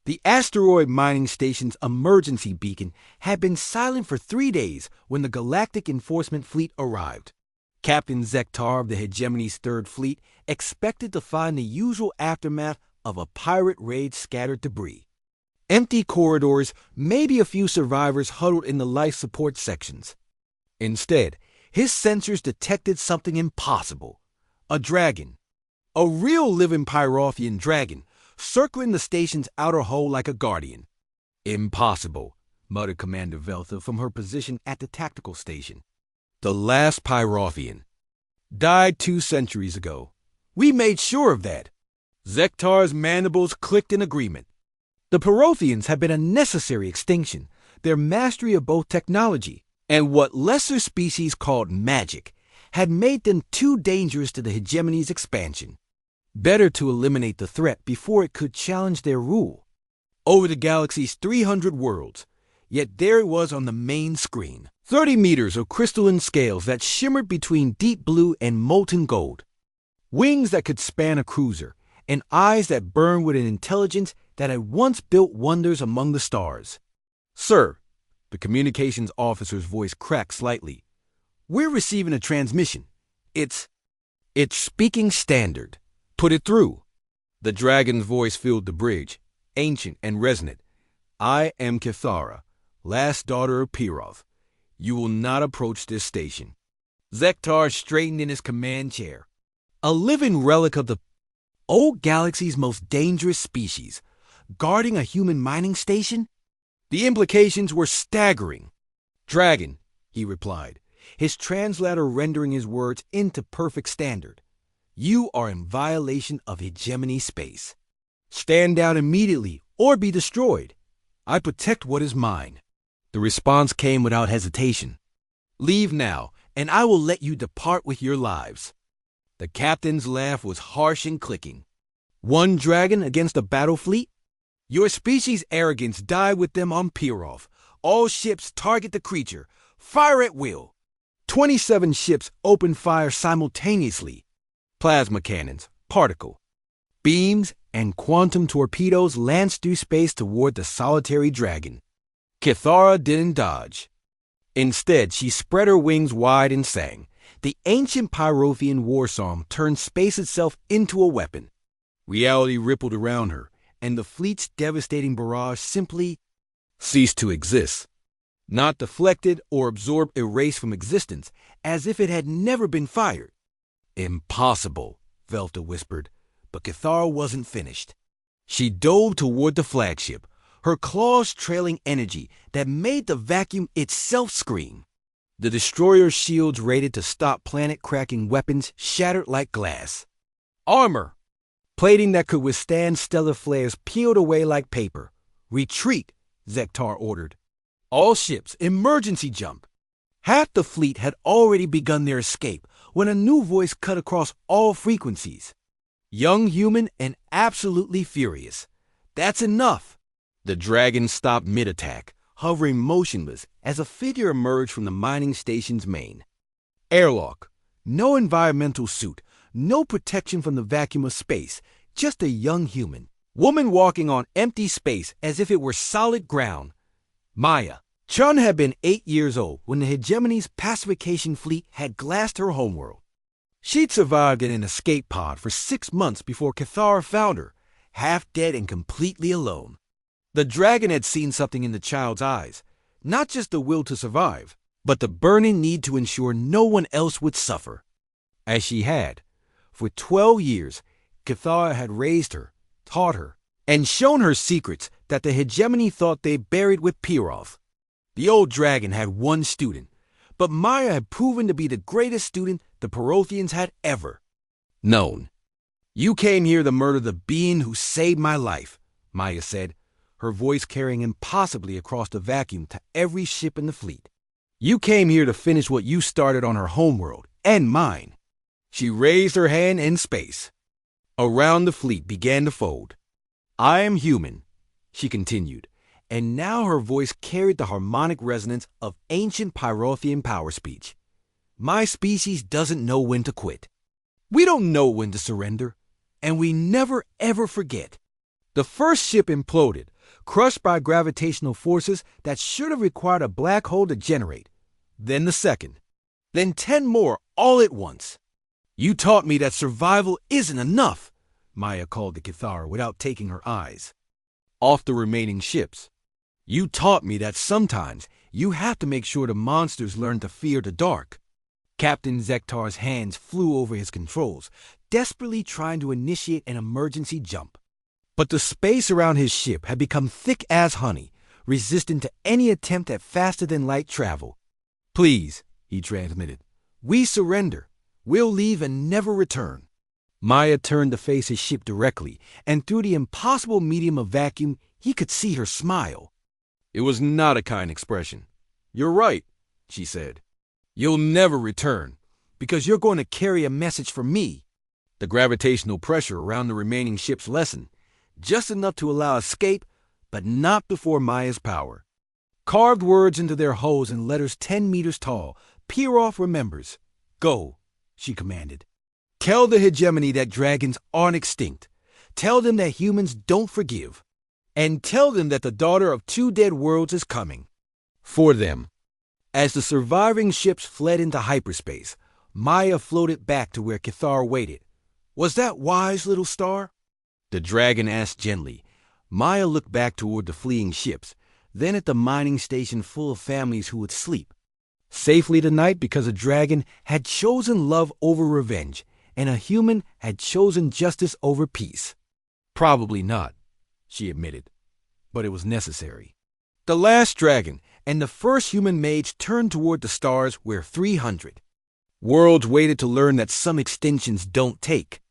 The asteroid mining station's emergency beacon had been silent for 3 days when the Galactic Enforcement Fleet arrived. Captain Zektar of the Hegemony's Third Fleet expected to find the usual aftermath of a pirate raid: scattered debris. Empty corridors, maybe a few survivors huddled in the life support sections. Instead, his sensors detected something impossible. A dragon. A real living Pyrothean dragon, circling the station's outer hull like a guardian. "Impossible," muttered Commander Veltha from her position at the tactical station. "The last Pyrothean. Died 2 centuries ago. We made sure of that." Zektar's mandibles clicked in agreement. The Pyrotheans had been a necessary extinction. Their mastery of both technology and what lesser species called magic had made them too dangerous to the Hegemony's expansion. Better to eliminate the threat before it could challenge their rule. Over the galaxy's 300 worlds, yet there it was on the main screen. 30 meters of crystalline scales that shimmered between deep blue and molten gold. Wings that could span a cruiser, and eyes that burned with an intelligence that had once built wonders among the stars. "Sir," the communications officer's voice cracked slightly, "we're receiving a transmission. It's speaking standard. Put it through." The dragon's voice filled the bridge, ancient and resonant. "I am Kithara, last daughter of Piroth. You will not approach this station." Zektar straightened in his command chair. A living relic of the old galaxy's most dangerous species, guarding a human mining station? The implications were staggering. "Dragon," he replied, his translator rendering his words into perfect standard. "You are in violation of hegemony space. Stand down immediately or be destroyed. I protect what is mine." The response came without hesitation. "Leave now, and I will let you depart with your lives." The captain's laugh was harsh and clicking. "One dragon against a battle fleet? Your species' arrogance died with them on Piroth. All ships target the creature. Fire at will." 27 ships opened fire simultaneously. Plasma cannons, particle beams, and quantum torpedoes lanced through space toward the solitary dragon. Kithara didn't dodge. Instead, she spread her wings wide and sang. The ancient Pyrothean war song turned space itself into a weapon. Reality rippled around her, and the fleet's devastating barrage simply ceased to exist. Not deflected or absorbed, erased from existence, as if it had never been fired. "Impossible," Velta whispered, but Kithara wasn't finished. She dove toward the flagship, her claws trailing energy that made the vacuum itself scream. The destroyer's shields rated to stop planet-cracking weapons shattered like glass. Armor! Plating that could withstand stellar flares peeled away like paper. "Retreat," Zektar ordered. "All ships, emergency jump." Half the fleet had already begun their escape when a new voice cut across all frequencies. Young, human, and absolutely furious. "That's enough." The dragon stopped mid-attack, hovering motionless as a figure emerged from the mining station's main. Airlock. No environmental suit, no protection from the vacuum of space, just a young human. Woman walking on empty space as if it were solid ground. Maya. Chun had been 8 years old when the Hegemony's pacification fleet had glassed her homeworld. She'd survived in an escape pod for 6 months before Kithara found her, half dead and completely alone. The dragon had seen something in the child's eyes, not just the will to survive, but the burning need to ensure no one else would suffer. As she had, for 12 years, Kithara had raised her, taught her, and shown her secrets that the Hegemony thought they buried with Piroth. The old dragon had one student, but Maya had proven to be the greatest student the Pyrotheans had ever known. "You came here to murder the being who saved my life," Maya said, her voice carrying impossibly across the vacuum to every ship in the fleet. "You came here to finish what you started on her homeworld, and mine." She raised her hand in space. Around the fleet began to fold. "I am human," she continued, and now her voice carried the harmonic resonance of ancient Pyrothian power speech. "My species doesn't know when to quit. We don't know when to surrender, and we never ever forget." The first ship imploded, crushed by gravitational forces that should have required a black hole to generate. Then the second. Then 10 more all at once. You taught me that survival isn't enough, Maya called to Kithara without taking her eyes off the remaining ships. You taught me that sometimes you have to make sure the monsters learn to fear the dark. Captain Zektar's hands flew over his controls, desperately trying to initiate an emergency jump. But the space around his ship had become thick as honey, resistant to any attempt at faster-than-light travel. Please, he transmitted. We surrender. We'll leave and never return. Maya turned to face his ship directly, and through the impossible medium of vacuum, he could see her smile. It was not a kind expression. You're right, she said. You'll never return, because you're going to carry a message for me. The gravitational pressure around the remaining ships lessened, just enough to allow escape, but not before Maya's power. Carved words into their hulls in letters 10 meters tall, Pieroff remembers. Go, she commanded. Tell the hegemony that dragons aren't extinct. Tell them that humans don't forgive. And tell them that the daughter of 2 dead worlds is coming. For them. As the surviving ships fled into hyperspace, Maya floated back to where Kithara waited. Was that wise, little star? The dragon asked gently. Maya looked back toward the fleeing ships, then at the mining station full of families who would sleep safely tonight because a dragon had chosen love over revenge, and a human had chosen justice over peace. Probably not, she admitted, but it was necessary. The last dragon and the first human mage turned toward the stars where 300 worlds waited to learn that some extinctions don't take.